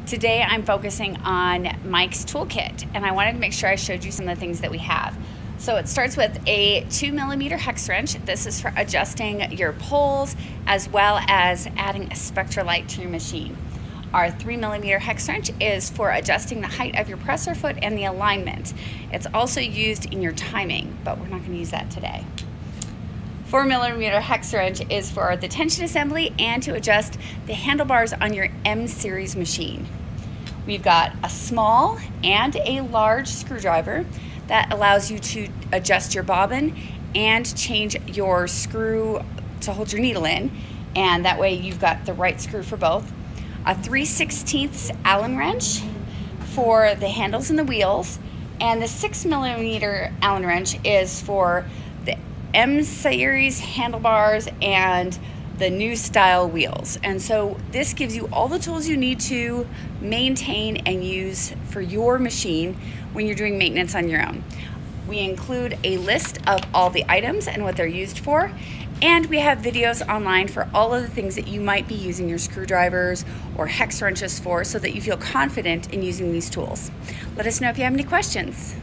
Today I'm focusing on Mike's toolkit, and I wanted to make sure I showed you some of the things that we have. So it starts with a 2mm hex wrench. This is for adjusting your poles as well as adding a Spectralite to your machine. Our 3mm hex wrench is for adjusting the height of your presser foot and the alignment. It's also used in your timing, but we're not going to use that today. 4mm hex wrench is for the tension assembly and to adjust the handlebars on your M series machine. We've got a small and a large screwdriver that allows you to adjust your bobbin and change your screw to hold your needle in, and that way you've got the right screw for both. A 3/16 Allen wrench for the handles and the wheels, and the 6mm Allen wrench is for the M series handlebars and the new style wheels. And so this gives you all the tools you need to maintain and use for your machine when you're doing maintenance on your own. We include a list of all the items and what they're used for, and we have videos online for all of the things that you might be using your screwdrivers or hex wrenches for, so that you feel confident in using these tools. Let us know if you have any questions.